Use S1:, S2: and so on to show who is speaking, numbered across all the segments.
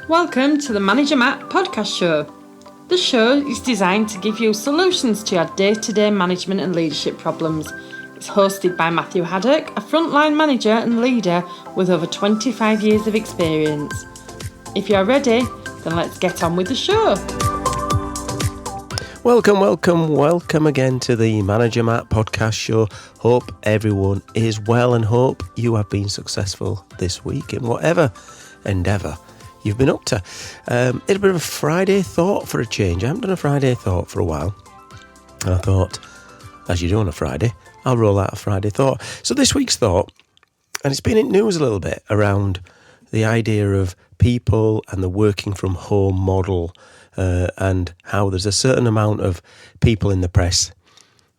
S1: Welcome to the Manager Matt podcast show. The show is designed to give you solutions to your day-to-day management and leadership problems. It's hosted by Matthew Haddock, a frontline manager and leader with over 25 years of experience. If you're ready, then let's get on with the show.
S2: Welcome again to the Manager Matt podcast show. Hope everyone is well and hope you have been successful this week in whatever endeavour you've been up to. It's a bit of a Friday thought for a change. I haven't done a Friday thought for a while. And I thought, as you do on a Friday, I'll roll out a Friday thought. So this week's thought, and it's been in news a little bit around the idea of people and the working from home model, and how there's a certain amount of people in the press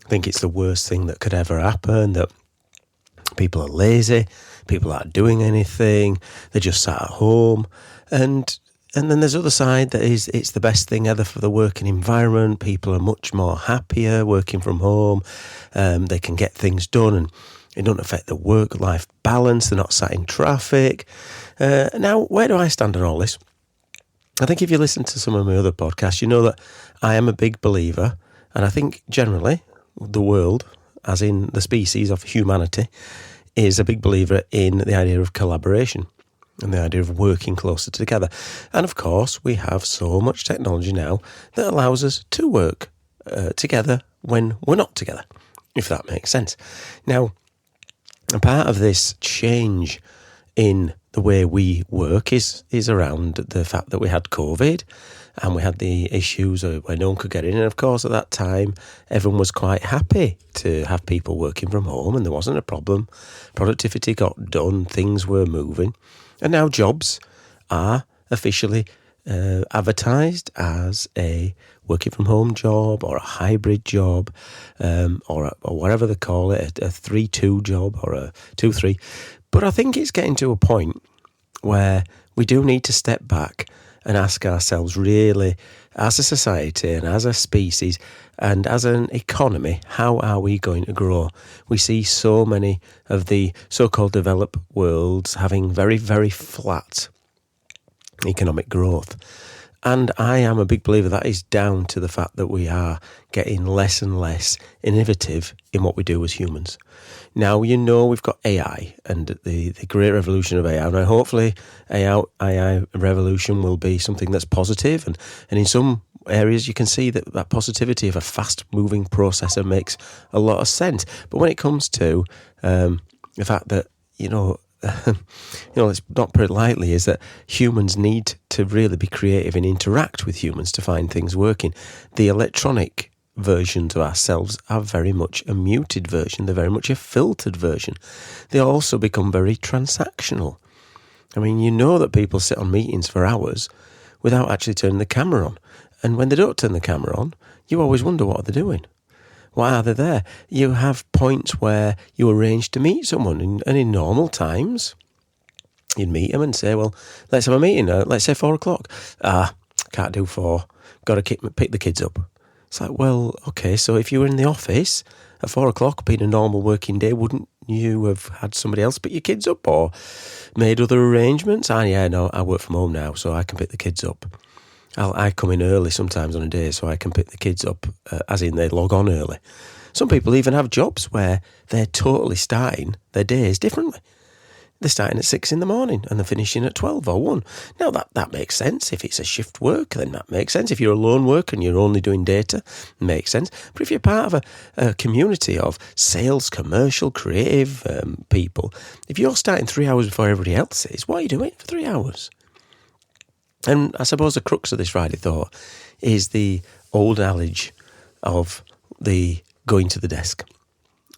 S2: think it's the worst thing that could ever happen, that people are lazy, people aren't doing anything, they're just sat at home. And then there's the other side that is it's the best thing ever for the working environment. People are much more happier working from home. They can get things done and it doesn't affect the work-life balance. They're not sat in traffic. Now, where do I stand on all this? I think if you listen to some of my other podcasts, you know that I am a big believer, and I think generally the world, as in the species of humanity, is a big believer in the idea of collaboration and the idea of working closer together. And of course, we have so much technology now that allows us to work together when we're not together, if that makes sense. Now, a part of this change in the way we work is around the fact that we had COVID and we had the issues where no one could get in. And of course, at that time, everyone was quite happy to have people working from home and there wasn't a problem. Productivity got done, things were moving. And now jobs are officially advertised as a working from home job or a hybrid job, or whatever they call it, a 3-2 job or a 2-3. But I think it's getting to a point where we do need to step back and ask ourselves really, as a society and as a species and as an economy, how are we going to grow? We see so many of the so-called developed worlds having very, very flat economic growth. And I am a big believer that is down to the fact that we are getting less and less innovative in what we do as humans. Now, you know, we've got AI and the great revolution of AI. Now, hopefully, AI revolution will be something that's positive. And in some areas, you can see that positivity of a fast-moving processor makes a lot of sense. But when it comes to the fact that, let's not put it lightly, is that humans need to really be creative and interact with humans to find things working. The electronic versions of ourselves are very much a muted version. They're very much a filtered version. They also become very transactional. I mean, you know that people sit on meetings for hours without actually turning the camera on. And when they don't turn the camera on, you always wonder what are they doing. Why are they there? You have points where you arrange to meet someone, and in normal times, you'd meet them and say, well, let's have a meeting. Let's say 4 o'clock. Can't do 4. Got to pick the kids up. It's like, well, okay, so if you were in the office at 4 o'clock, being a normal working day, wouldn't you have had somebody else pick your kids up or made other arrangements? No, I work from home now, so I can pick the kids up. I come in early sometimes on a day so I can pick the kids up, as in they log on early. Some people even have jobs where they're totally starting their days differently. They're starting at 6 in the morning and they're finishing at 12 or 1. Now, that makes sense. If it's a shift work, then that makes sense. If you're a lone worker and you're only doing data, it makes sense. But if you're part of a community of sales, commercial, creative people, if you're starting 3 hours before everybody else is, what are you doing for 3 hours? And I suppose the crux of this Friday thought is the old adage of the going to the desk.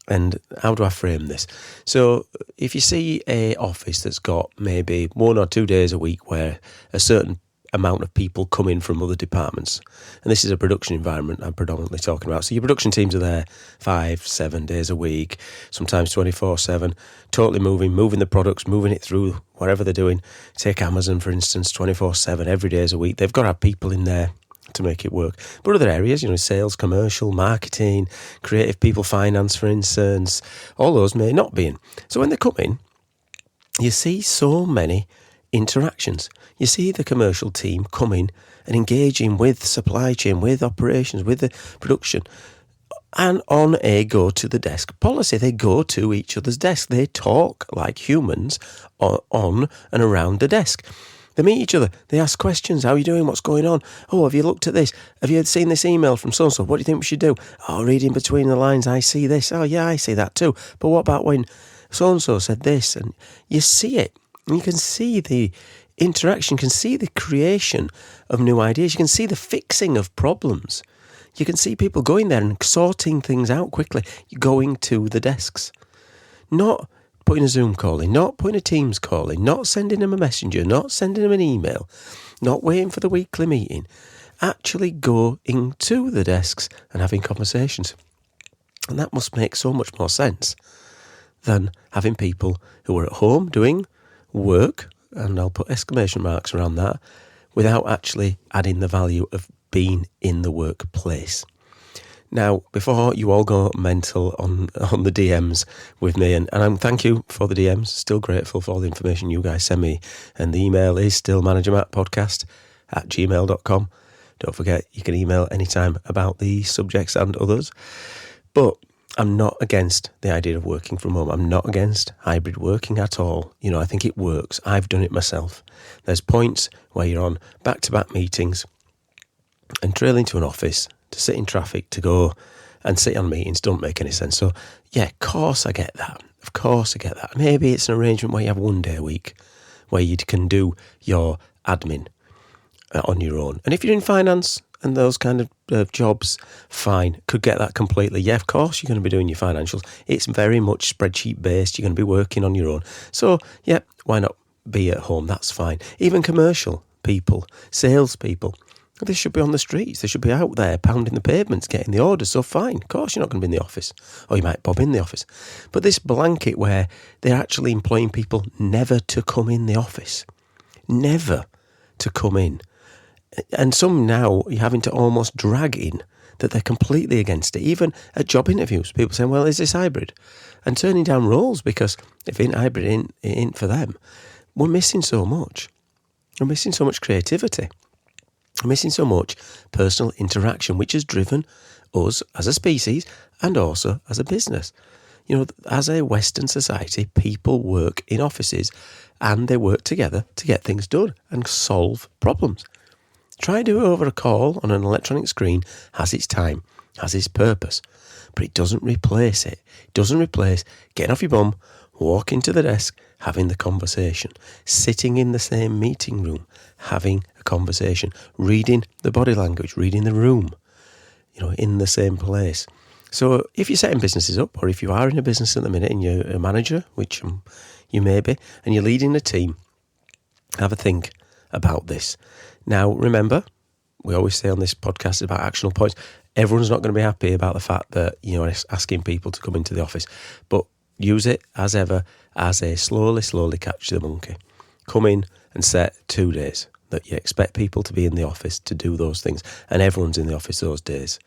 S2: And how do I frame this? So if you see a office that's got maybe 1 or 2 days a week where a certain amount of people come in from other departments, and this is a production environment I'm predominantly talking about. So your production teams are there 5-7 days a week, sometimes 24/7, totally moving the products, moving it through whatever they're doing. Take Amazon, for instance, 24/7, every day a week. They've got to have people in there to make it work. But other areas, sales, commercial, marketing, creative people, finance, for instance, all those may not be in. So when they come in, you see so many interactions. You see the commercial team coming and engaging with supply chain, with operations, with the production, and on a go to the desk policy. They go to each other's desk. They talk like humans on and around the desk. They meet each other. They ask questions. How are you doing? What's going on? Oh, have you looked at this? Have you seen this email from so-and-so? What do you think we should do? Oh, reading between the lines, I see this. Oh, yeah, I see that too. But what about when so-and-so said this? And you see it. You can see the interaction. You can see the creation of new ideas. You can see the fixing of problems. You can see people going there and sorting things out quickly, going to the desks. Not putting a Zoom call in, not putting a Teams call in, not sending them a messenger, not sending them an email, not waiting for the weekly meeting. Actually going to the desks and having conversations. And that must make so much more sense than having people who are at home doing work, and I'll put exclamation marks around that, without actually adding the value of being in the workplace. Now, before you all go mental on the DMs with me, and thank you for the DMs, still grateful for all the information you guys send me, and the email is still managermattpodcast@gmail.com. Don't forget, you can email anytime about these subjects and others. But I'm not against the idea of working from home. I'm not against hybrid working at all. I think it works. I've done it myself. There's points where you're on back-to-back meetings and trail into an office to sit in traffic to go and sit on meetings don't make any sense. So, yeah, of course I get that. Of course I get that. Maybe it's an arrangement where you have one day a week where you can do your admin on your own. And if you're in finance and those kind of jobs, fine, could get that completely. Yeah, of course you're going to be doing your financials. It's very much spreadsheet based. You're going to be working on your own. So, yeah, why not be at home? That's fine. Even commercial people, salespeople, they should be on the streets. They should be out there pounding the pavements, getting the orders. So fine, of course you're not going to be in the office. Or you might bob in the office. But this blanket where they're actually employing people never to come in the office. Never to come in. And some now you're having to almost drag in that they're completely against it. Even at job interviews, people saying, well, is this hybrid? And turning down roles because if it ain't hybrid, it ain't for them. We're missing so much. We're missing so much creativity. We're missing so much personal interaction, which has driven us as a species and also as a business. As a Western society, people work in offices and they work together to get things done and solve problems. Try and do it over a call on an electronic screen has its time, has its purpose, but it doesn't replace it. It doesn't replace getting off your bum, walking to the desk, having the conversation, sitting in the same meeting room, having a conversation, reading the body language, reading the room, in the same place. So if you're setting businesses up, or if you are in a business at the minute and you're a manager, which you may be, and you're leading a team, have a think about this. Now, remember, we always say on this podcast about actionable points, everyone's not going to be happy about the fact that, asking people to come into the office, but use it as ever as a slowly catch the monkey. Come in and set 2 days that you expect people to be in the office to do those things, and everyone's in the office those days.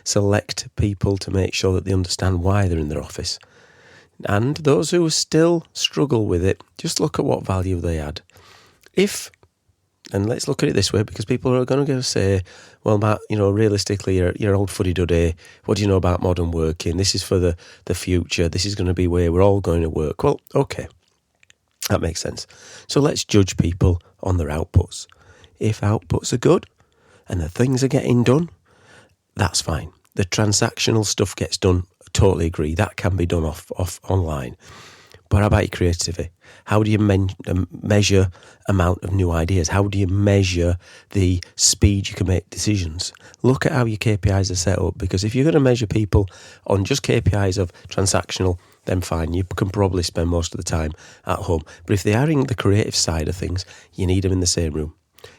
S2: Select people to make sure that they understand why they're in their office. And those who still struggle with it, just look at what value they add. And let's look at it this way, because people are going to say, well, Matt, realistically, you're old fuddy-duddy. What do you know about modern working? This is for the future. This is going to be where we're all going to work. Well, okay, that makes sense. So let's judge people on their outputs. If outputs are good and the things are getting done, that's fine. The transactional stuff gets done, totally agree. That can be done off online. But how about your creativity? How do you measure amount of new ideas? How do you measure the speed you can make decisions? Look at how your KPIs are set up, because if you're going to measure people on just KPIs of transactional, then fine, you can probably spend most of the time at home. But if they are in the creative side of things, you need them in the same room.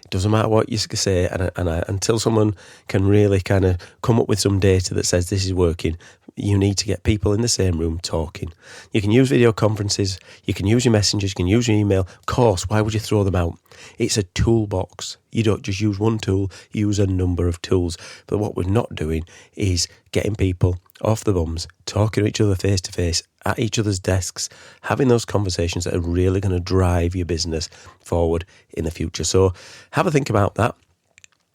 S2: It doesn't matter what you say, until someone can really kind of come up with some data that says this is working, you need to get people in the same room talking. You can use video conferences, you can use your messengers, you can use your email. Of course, why would you throw them out? It's a toolbox. You don't just use one tool, you use a number of tools. But what we're not doing is getting people off the bums, talking to each other face to face, at each other's desks, having those conversations that are really going to drive your business forward in the future. So have a think about that.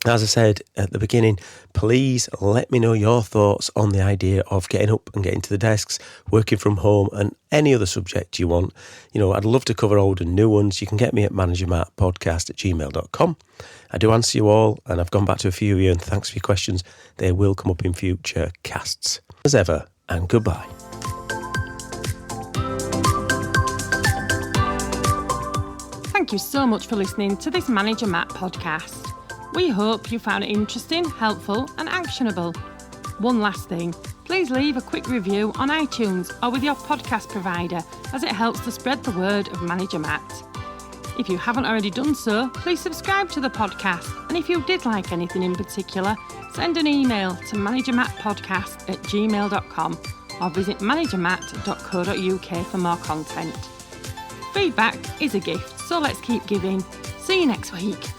S2: As I said at the beginning, please let me know your thoughts on the idea of getting up and getting to the desks, working from home, and any other subject you want. I'd love to cover old and new ones. You can get me at managermattpodcast@gmail.com. I do answer you all, and I've gone back to a few of you, and thanks for your questions. They will come up in future casts. As ever, and goodbye.
S1: Thank you so much for listening to this Manager Matt podcast. We hope you found it interesting, helpful and actionable. One last thing, please leave a quick review on iTunes or with your podcast provider, as it helps to spread the word of Manager Matt. If you haven't already done so, please subscribe to the podcast, and if you did like anything in particular, send an email to managermattpodcast@gmail.com or visit managermatt.co.uk for more content. Feedback is a gift, so let's keep giving. See you next week.